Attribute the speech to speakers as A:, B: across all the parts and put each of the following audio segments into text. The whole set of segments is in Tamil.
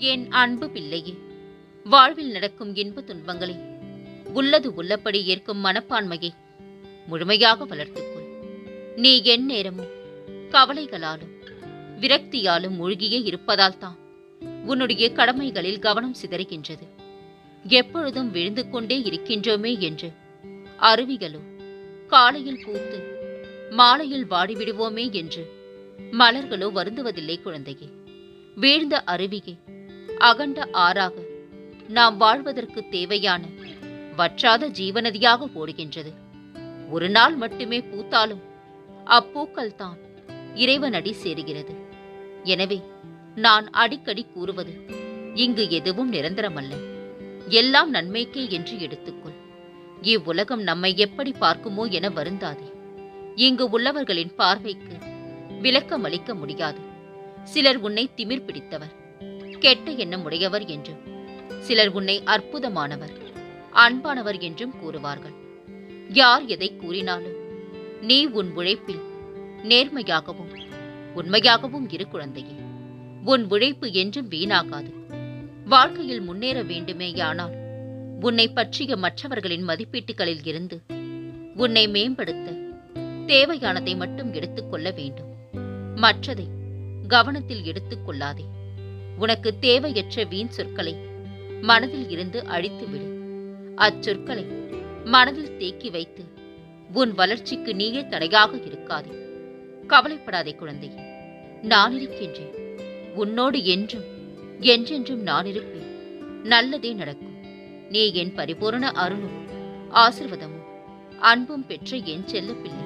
A: என் அன்பு பிள்ளையே, வாழ்வில் நடக்கும் இன்ப துன்பங்களை உள்ளது உள்ளபடி ஏற்கும் மனப்பான்மையை முழுமையாக வளர்த்துக்கொள். நீ என் நேரமும் கவலைகளாலும் விரக்தியாலும் மூழ்கியே இருப்பதால் தான் உன்னுடைய கடமைகளில் கவனம் சிதறுகின்றது. எப்பொழுதும் விழுந்து கொண்டே இருக்கின்றோமே என்று அருவிகளோ காலையில் பூத்து மாலையில் வாடிவிடுவோமே என்று மலர்களோ வருந்துவதில்லை குழந்தையே. வீழ்ந்த அருவியே அகண்ட ஆறாக நாம் வாழ்வதற்கு தேவையான வற்றாத ஜீவநதியாக ஓடுகின்றது. ஒரு நாள் மட்டுமே பூத்தாலும் அப்பூக்கள் தான் இறைவனடி சேருகிறது. எனவே நான் அடிக்கடி கூறுவது, இங்கு எதுவும் நிரந்தரமல்ல, எல்லாம் நன்மைக்கே என்று எடுத்துக்கொள். இவ்வுலகம் நம்மை எப்படி பார்க்குமோ என வருந்தாதே. இங்கு உள்ளவர்களின் பார்வைக்கு விளக்கம் அளிக்க முடியாது. சிலர் உன்னை திமிர் பிடித்தவர், கெட்ட எண்ணம் உடையவர் என்றும், சிலர் உன்னை அற்புதமானவர், அன்பானவர் என்றும் கூறுவார்கள். யார் எதை கூறினாலும் நீ உன் உழைப்பில் நேர்மையாகவும் உண்மையாகவும் இரு குழந்தையே. உன் உழைப்பு என்றும் வீணாகாது. வாழ்க்கையில் முன்னேற வேண்டுமேயானால் உன்னை பற்றிய மற்றவர்களின் மதிப்பீட்டுகளில் இருந்து உன்னை மேம்படுத்த தேவையானதை மட்டும் எடுத்துக்கொள்ள வேண்டும். மற்றதை கவனத்தில் எடுத்துக் கொள்ளாதே. உனக்கு தேவையற்ற வீண் சொற்களை மனதில் இருந்து அழித்துவிடு. அச்சொற்களை மனதில் தேக்கி வைத்து உன் வளர்ச்சிக்கு நீயே தடையாக இருக்காதே. கவலைப்படாதே குழந்தையே, நான் இருக்கின்றேன். உன்னோடு என்றும் என்றென்றும் நான் இருப்பேன். நல்லதே நடக்கும். நீ என் பரிபூரண அருளும் ஆசிர்வாதமும் அன்பும் பெற்ற என் செல்ல பிள்ளை.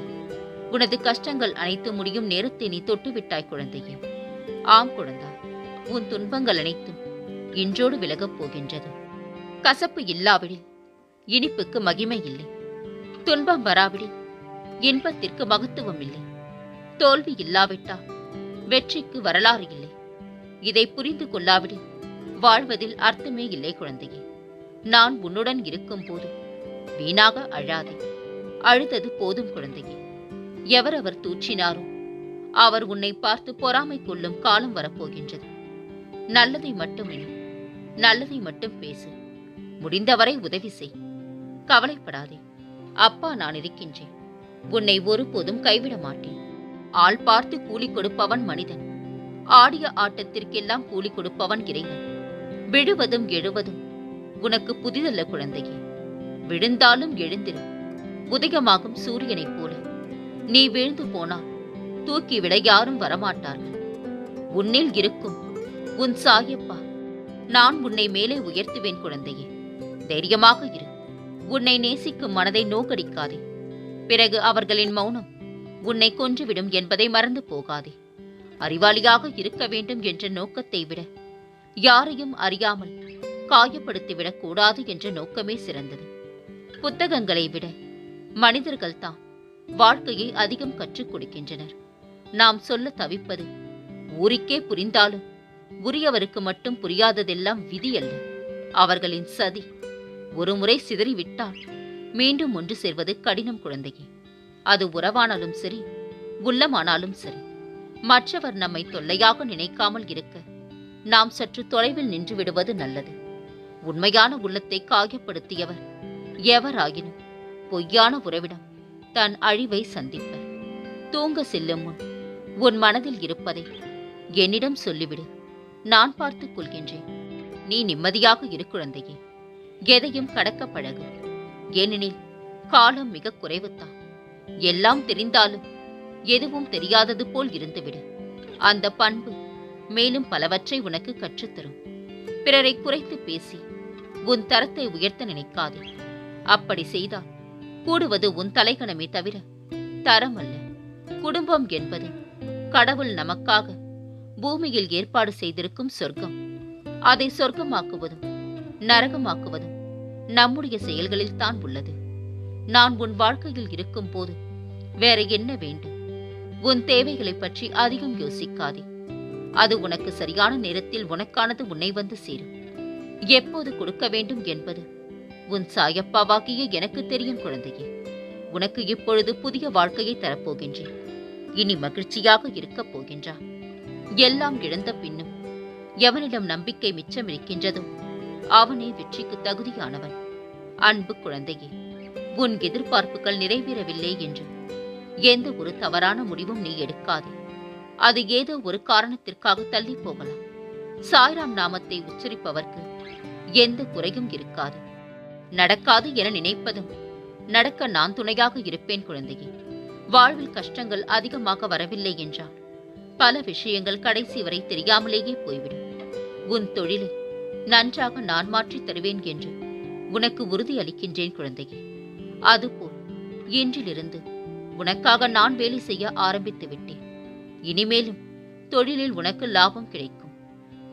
A: உனது கஷ்டங்கள் அனைத்து முடியும் நேரத்தை நீ தொட்டுவிட்டாய் குழந்தையே. ஆம் குழந்தாய், உன் துன்பங்கள் அனைத்தும் இன்றோடு விலகப் போகின்றது. கசப்பு இல்லாவிடில் இனிப்புக்கு மகிமை இல்லை. துன்பம் வராவிடில் இன்பத்திற்கு மகத்துவம் இல்லை. தோல்வி இல்லாவிட்டால் வெற்றிக்கு வரலாறு இல்லை. இதை புரிந்து கொள்ளாவிடில் வாழ்வதில் அர்த்தமே இல்லை குழந்தையே. நான் உன்னுடன் இருக்கும் போது வீணாக அழாதே. அழுதது போதும் குழந்தையே. எவரவர் தூற்றினாரோ அவர் உன்னை பார்த்து பொறாமை கொள்ளும் காலம் வரப்போகின்றது. நல்லதை மட்டும் எண்ணு, நல்லதை மட்டும் பேசு, முடிந்தவரை உதவி செய். கவலைப்படாதே. அப்பா நான் இருக்கின்றேன். உன்னை ஒருபோதும் கைவிட மாட்டேன். ஆள் பார்த்து கூலி கொடுப்பவன் மனிதன். ஆடிய ஆட்டத்திற்கெல்லாம் கூலி கொடுப்பவன் இறைவன். விழுவதும் எழுவதும் உனக்கு புதிதல்ல குழந்தையே. விழுந்தாலும் எழுந்திரு. உதயமாகும் சூரியனைப் போல நீ வீழ்ந்து போனால் தூக்கிவிட யாரும் வரமாட்டார்கள். உன்னில் இருக்கும் உன் சாயப்பா நான் உன்னை மேலே உயர்த்துவேன் குழந்தையே. தைரியமாக இரு. உன்னை நேசிக்கும் மனதை நோக்கடிக்காதே. பிறகு அவர்களின் மௌனம் உன்னை கொன்றுவிடும் என்பதை மறந்து போகாதே. அறிவாளியாக இருக்க வேண்டும் என்ற நோக்கத்தை விட யாரையும் அறியாமல் காயப்படுத்திவிடக் கூடாது என்ற நோக்கமே சிறந்தது. புத்தகங்களை விட மனிதர்கள்தான் வாழ்க்கையை அதிகம் கற்றுக் கொடுக்கின்றனர். நாம் சொல்ல தவிப்பது ஊருக்கே புரிந்தாலும் உரியவருக்கு மட்டும் புரியாததெல்லாம் விதி அல்ல, அவர்களின் சதி. ஒருமுறை சிதறிவிட்டால் மீண்டும் ஒன்று சேர்வது கடினம் குழந்தையே. அது உறவானாலும் சரி, உள்ளமானாலும் சரி. மற்றவர் நம்மை தொல்லையாக நினைக்காமல் இருக்க நாம் சற்று தொலைவில் நின்று விடுவது நல்லது. உண்மையான உள்ளத்தை காயப்படுத்தியவர் எவராயினும் பொய்யான உறவிடம் தன் அழிவை சந்திப்பர். தூங்க செல்லும் முன் உன் மனதில் இருப்பதை என்னிடம் சொல்லிவிடு. நான் பார்த்துக் கொள்கின்றேன். நீ நிம்மதியாக இரு குழந்தையே. எதையும் கடக்க பழகு. ஏனெனில் காலம் மிக குறைவுத்தான். எல்லாம் தெரிந்தாலும் எதுவும் தெரியாதது போல் இருந்துவிடு. அந்த பண்பு மேலும் பலவற்றை உனக்கு கற்றுத்தரும். பிறரை குறைத்து பேசி உன் தரத்தை உயர்த்த நினைக்காதே. அப்படி செய்தால் கூடுவது உன் தலைகணமே தவிர தரம் அல்ல. குடும்பம் என்பது கடவுள் நமக்காக பூமியில் ஏற்பாடு செய்திருக்கும் சொர்க்கம். அதை சொர்க்கமாக்குவதும் நரகமாக்குவதும் நம்முடைய செயல்களில் தான் உள்ளது. நான் உன் வாழ்க்கையில் இருக்கும் போது வேற என்ன வேண்டும்? உன் தேவைகளை பற்றி அதிகம் யோசிக்காதே. அது உனக்கு சரியான நேரத்தில் உனக்கானது உன்னை வந்து சேரும். எப்போது கொடுக்க வேண்டும் என்பது உன் சாயப்பாவாகிய எனக்கு தெரியும் குழந்தையே. உனக்கு இப்பொழுது புதிய வாழ்க்கையை தரப்போகின்றேன். இனி மகிழ்ச்சியாக இருக்கப் போகின்றா. எல்லாம் இழந்த பின்னும் எவனிடம் நம்பிக்கை மிச்சமிருக்கின்றதோ அவனே வெற்றிக்கு தகுதியானவன். அன்பு குழந்தையே, உன் எதிர்பார்ப்புகள் நிறைவேறவில்லை என்று எந்த ஒரு தவறான முடிவும் நீ எடுக்காதே. அது ஏதோ ஒரு காரணத்திற்காக தள்ளி போகலாம். சாய்ராம் நாமத்தை உச்சரிப்பவர்க்கு எந்த குறையும் இருக்காது. நடக்காது என நினைப்பதும் நடக்க நான் துணையாக இருப்பேன் குழந்தையே. வாழ்வில் கஷ்டங்கள் அதிகமாக வரவில்லை என்றால் பல விஷயங்கள் கடைசி வரை தெரியாமலேயே போய்விடும். உன் தொழிலை நன்றாக நான் மாற்றித் தருவேன் என்று உனக்கு உறுதி அளிக்கின்றேன் குழந்தையே. அதுபோல் இன்றிலிருந்து உனக்காக நான் வேலை செய்ய ஆரம்பித்து விட்டேன். இனிமேலும் தொழிலில் உனக்கு லாபம் கிடைக்கும்.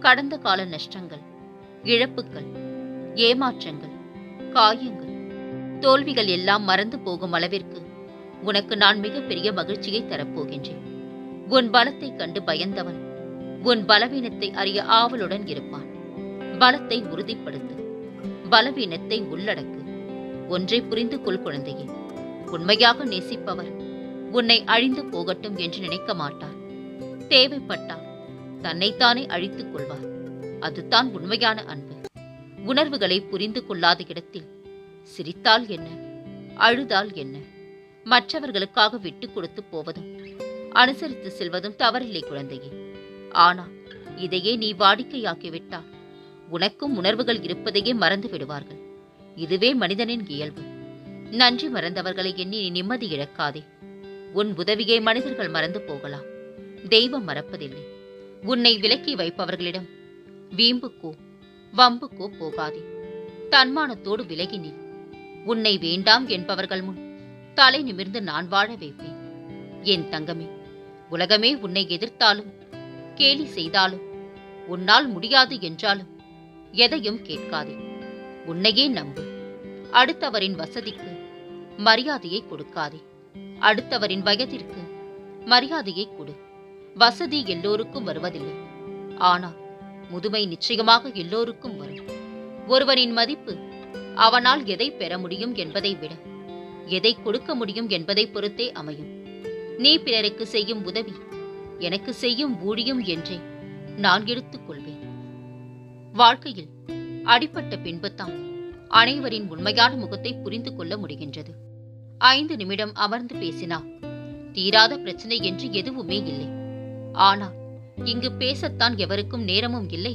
A: கடந்த கால நஷ்டங்கள், இழப்புகள், ஏமாற்றங்கள், காயங்கள், தோல்விகள் எல்லாம் மறந்து போகும் அளவிற்கு உனக்கு நான் மிகப்பெரிய மகிழ்ச்சியை தரப்போகின்றேன். உன் பலத்தை கண்டு பயந்தவன் உன் பலவீனத்தை அறிய ஆவலுடன் இருப்பான். பலத்தை உறுதிப்படுத்து, பலவீனத்தை உள்ளடக்கு. ஒன்றை புரிந்து கொள் குழந்தையே, உண்மையாக நேசிப்பவர் உன்னை அழிந்து போகட்டும் என்று நினைக்க மாட்டார். தேவைப்பட்டால் தன்னைத்தானே அழித்துக் கொள்வார். அதுதான் உண்மையான அன்பு. உணர்வுகளை புரிந்து கொள்ளாத இடத்தில் சிரித்தால் என்ன, அழுதால் என்ன? மற்றவர்களுக்காக விட்டுக் கொடுத்து போவதும் அனுசரித்து செல்வதும் தவறில்லை குழந்தையே. ஆனால் இதையே நீ வாடிக்கையாக்கிவிட்டால் உனக்கும் உணர்வுகள் இருப்பதையே மறந்து விடுவார்கள். இதுவே மனிதனின் இயல்பு. நன்றி மறந்தவர்களை எண்ணி நீ நிம்மதி இழக்காதே. உன் உதவியை மனிதர்கள் மறந்து போகலாம், தெய்வம் மறப்பதில்லை. உன்னை விலக்கி வைப்பவர்களிடம் வீம்புக்கோ வம்புக்கோ போகாதே. தன்மானத்தோடு விலகி நில். உன்னை வேண்டாம் என்பவர்கள் முன் தலை நிமிர்ந்து நான் வாழ வைப்பேன். என் தங்கமே, உலகமே உன்னை எதிர்த்தாலும் கேலி செய்தாலும் உன்னால் முடியாது என்றாலும் எதையும் கேட்காதே. உன்னையே நம்பு. அடுத்தவரின் வசதிக்கு மரியாதையை கொடுக்காதே. அடுத்தவரின் வயதிற்கு மரியாதையை கொடு. வசதி எல்லோருக்கும் வருவதில்லை, ஆனால் முதுமை நிச்சயமாக எல்லோருக்கும் வரும். ஒருவனின் மதிப்பு அவனால் எதை பெற முடியும் என்பதை விட எதை கொடுக்க முடியும் என்பதை பொறுத்தே அமையும். நீ பிறருக்கு செய்யும் உதவி எனக்கு செய்யும் ஊழியம் என்றே நான் எடுத்துக் கொள்வேன். வாழ்க்கையில் அடிபட்ட பின்புதான் அனைவரின் உண்மையான முகத்தை புரிந்து கொள்ள முடிகின்றது. 5 நிமிடம் அமர்ந்து பேசினால் தீராத பிரச்சனை என்று எதுவுமே இல்லை. ஆனால் இங்கு பேசத்தான் எவருக்கும் நேரமும் இல்லை,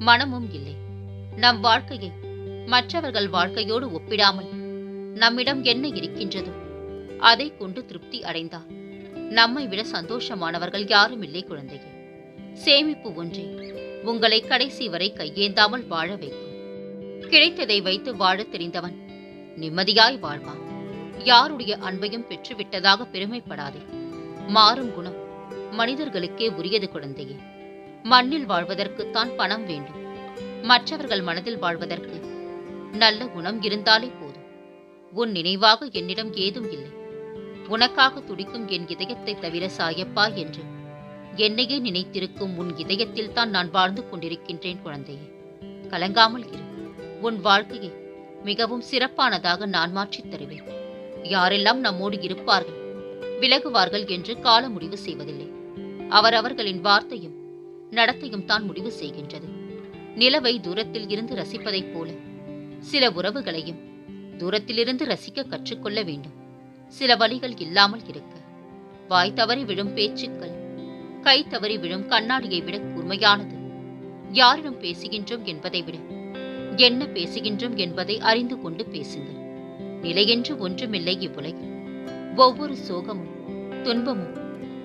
A: மனமும் இல்லை. நம் வாழ்க்கையை மற்றவர்கள் வாழ்க்கையோடு ஒப்பிடாமல் நம்மிடம் என்ன இருக்கின்றதோ அதை கொண்டு திருப்தி அடைந்தால் நம்மை விட சந்தோஷமானவர்கள் யாரும் இல்லை குழந்தைகள். சேமிப்பு ஒன்றே உங்களை கடைசி வரை கையேந்தாமல் வாழ வைக்கும். கிடைத்ததை வைத்து வாழ தெரிந்தவன் நிம்மதியாய் வாழ்வான். யாருடைய அன்பையும் பெற்றுவிட்டதாக பெருமைப்படாதே. மாறும் குணம் மனிதர்களுக்கே உரியது குழந்தையே. மண்ணில் வாழ்வதற்குத்தான் பணம் வேண்டும். மற்றவர்கள் மனதில் வாழ்வதற்கு நல்ல குணம் இருந்தாலே போதும். உன் நினைவாக என்னிடம் ஏதும் இல்லை. உனக்காக துடிக்கும் என் இதயத்தை தவிர சாயப்பா என்று என்னையே நினைத்திருக்கும் உன் இதயத்தில் தான் நான் வாழ்ந்து கொண்டிருக்கின்றேன் குழந்தையே. கலங்காமல் இரு. உன் வாழ்க்கையை மிகவும் சிறப்பானதாக நான் மாற்றித் தருவேன். யாரெல்லாம் நம்மோடு இருப்பார்கள் விலகுவார்கள் என்று கால முடிவு செய்வதில்லை. அவரவர்களின் வார்த்தையும் நடத்தையும் தான் முடிவு செய்கின்றது. நிலவை தூரத்தில் இருந்து ரசிப்பதைப் போல சில உறவுகளையும் தூரத்திலிருந்து ரசிக்க கற்றுக்கொள்ள வேண்டும். சில வழிகள் இல்லாமல் இருக்க வாய் தவறி விழும் பேச்சுக்கள் கை தவறி விழும் கண்ணாடியை விட கூர்மையானது. யாரிடம் பேசுகின்றோம் என்பதை விட என்ன பேசுகின்றோம் என்பதை அறிந்து கொண்டு பேசுங்கள். நிலையென்று ஒன்றுமில்லை இவ்வுலகில். ஒவ்வொரு சோகமும் துன்பமும்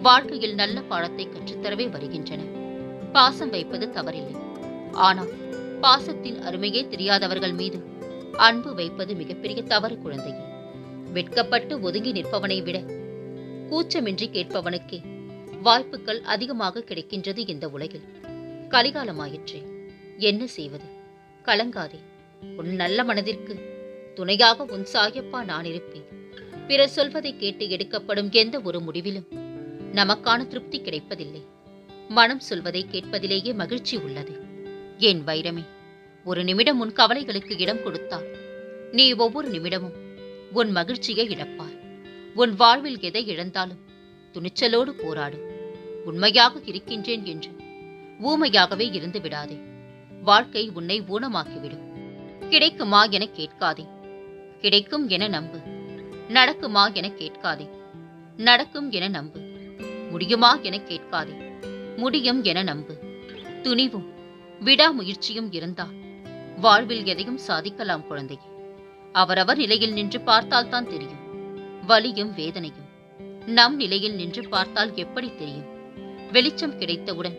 A: வாழ்க்கையில் நல்ல பாடத்தை கற்றுத்தரவே வருகின்றன. பாசம் வைப்பது தவறில்லை. ஆனால் பாசத்தின் அருமையே தெரியாதவர்கள் மீது அன்பு வைப்பது மிகப்பெரிய தவறு குழந்தையே. வெட்கப்பட்டு ஒதுங்கி நிற்பவனை விட கூச்சமின்றி கேட்பவனுக்கே வாய்ப்புகள் அதிகமாக கிடைக்கின்றது இந்த உலகில். கலிகாலமாயிற்றே, என்ன செய்வது? கலங்காதே. உன் நல்ல மனதிற்கு துணையாக உன் சாயப்பா நான் இருப்பேன். பிறர் சொல்வதை கேட்டு எடுக்கப்படும் எந்த ஒரு முடிவிலும் நமக்கான திருப்தி கிடைப்பதில்லை. மனம் சொல்வதை கேட்பதிலேயே மகிழ்ச்சி உள்ளது. என் வைரமே, ஒரு நிமிடம் உன் கவலைகளுக்கு இடம் கொடுத்தால் நீ ஒவ்வொரு நிமிடமும் உன் மகிழ்ச்சியை இழப்பாய். உன் வாழ்வில் எதை இழந்தாலும் துணிச்சலோடு போராடு. உண்மையாக இருக்கின்றேன் என்று ஊமையாகவே இருந்து விடாதே. வாழ்க்கை உன்னை ஊனமாக்கிவிடும். கிடைக்குமா என கேட்காதே, கிடைக்கும் என நம்பு. நடக்குமா என கேட்காதே, நடக்கும் என நம்பு. முடியுமா என கேட்காதே, முடியும் என நம்பு. துணிவும் விடாமுயற்சியும் இருந்தால் வாழ்வில் எதையும் சாதிக்கலாம் குழந்தையே. அவரவர் நிலையில் நின்று பார்த்தால்தான் தெரியும் வலியும் வேதனையும். நம் நிலையில் நின்று பார்த்தால் எப்படி தெரியும்? வெளிச்சம் கிடைத்தவுடன்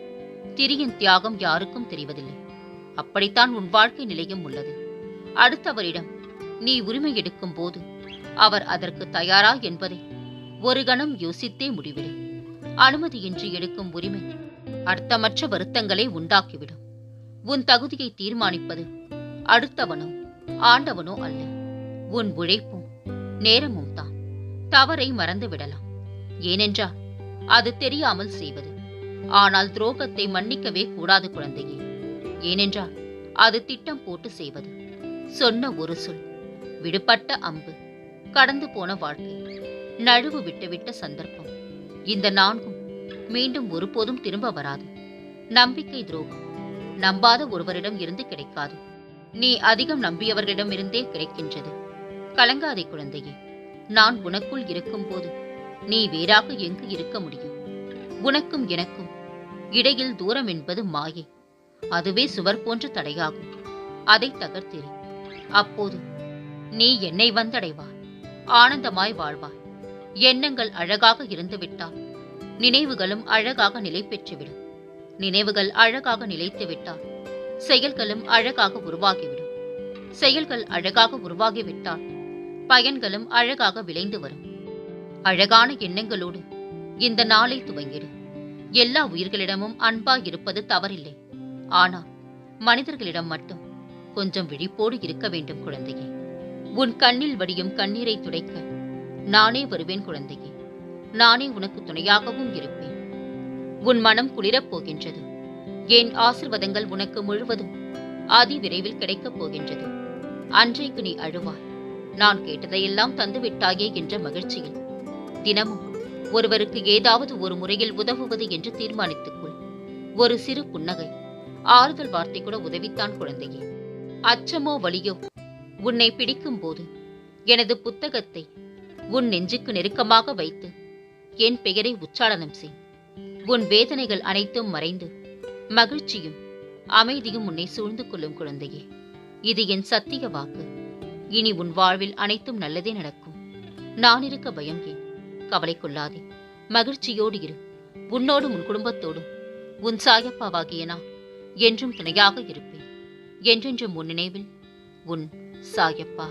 A: திரியின் தியாகம் யாருக்கும் தெரிவதில்லை. அப்படித்தான் உன் வாழ்க்கை நிலையும் உள்ளது. அடுத்தவரிடம் நீ உரிமை எடுக்கும் போது அவர் அதற்கு தயாரா என்பதை ஒரு கணம் யோசித்தே முடிவிடு. அனுமதியின்றி எடுக்கும் உரிமை அர்த்தமற்ற வருத்தங்களை உண்டாக்கிவிடும். உன் தகுதியை தீர்மானிப்பது அடுத்தவனோ ஆண்டவனோ அல்ல, உன் உழைப்பும் நேரமும் தான். தவறை மறந்து விடலாம், ஏனென்றால் அது தெரியாமல் செய்வது. ஆனால் துரோகத்தை மன்னிக்கவே கூடாது குழந்தையே, ஏனென்றால் அது திட்டம் போட்டு செய்வது. சொன்ன ஒரு சொல், விடுபட்ட அம்பு, கடந்து போன வாழ்க்கை, நழுவு விட்டுவிட்ட சந்தர்ப்பம், இந்த நான்கும் மீண்டும் ஒருபோதும் திரும்ப வராது. நம்பிக்கை துரோகம் நம்பாத ஒருவரிடம் இருந்து கிடைக்காது. நீ அதிகம் நம்பியவர்களிடம் இருந்தே கிடைக்கின்றது. கலங்காதே குழந்தையே, நான் உனக்குள் இருக்கும் போது நீ வேறாக எங்கு இருக்க முடியும்? உனக்கும் எனக்கும் இடையில் தூரம் என்பது மாயை. அதுவே சுவர் போன்ற தடையாகும். அதை தகர்த்தெறி. அப்போது நீ என்னை வந்தடைவாய், ஆனந்தமாய் வாழ்வாய். எண்ணங்கள் அழகாக இருந்துவிட்டால் நினைவுகளும் அழகாக நிலை பெற்றுவிடும். நினைவுகள் அழகாக நிலைத்துவிட்டால் செயல்களும் அழகாக உருவாகிவிடும். செயல்கள் அழகாக உருவாகிவிட்டால் பயன்களும் அழகாக விளைந்து வரும். அழகான எண்ணங்களோடு இந்த நாளை துவங்கிடு. எல்லா உயிர்களிடமும் அன்பாய் இருப்பது தவறில்லை. ஆனால் மனிதர்களிடம் மட்டும் கொஞ்சம் விழிப்போடு இருக்க வேண்டும் குழந்தையே. உன் கண்ணில் வடியும் கண்ணீரை துடைக்க நானே வருவேன் குழந்தையே. நானே உனக்கு துணையாகவும் இருப்பேன். உன் மனம் குளிரப் போகின்றது. என் ஆசிர்வாதங்கள் உனக்கு முழுவதும் அதி விரைவில் கிடைக்கப் போகின்றது. அன்றைக்கு நீ அழுவாய், நான் கேட்டதையெல்லாம் தந்துவிட்டாயே என்ற மகிழ்ச்சியில். தினமும் ஒருவருக்கு ஏதாவது ஒரு முறையில் உதவுவது என்று தீர்மானித்துக்கொள். ஒரு சிறு புன்னகை, ஆறுதல் வார்த்தை கூட உதவித்தான் குழந்தையே. அச்சமோ வலியோ உன்னை பிடிக்கும் போது எனது புத்தகத்தை உன் நெஞ்சுக்கு நெருக்கமாக வைத்து என் பெயரை உச்சாரணம் செய். உன் வேதனைகள் அனைத்தும் மறைந்து மகிழ்ச்சியும் அமைதியும் உன்னை சூழ்ந்து கொள்ளும் குழந்தையே. இது என் சத்திய வாக்கு. இனி உன் வாழ்வில் அனைத்தும் நல்லதே நடக்கும். நான் இருக்க பயம் ஏன்? கவலை கொள்ளாதே, மகிழ்ச்சியோடு இரு. உன்னோடும் உன் குடும்பத்தோடும் உன் சாயப்பாவாகிய நான் என்றும் துணையாக இருப்பேன். என்றென்றும் உன் நினைவில் உன் சாயப்பா.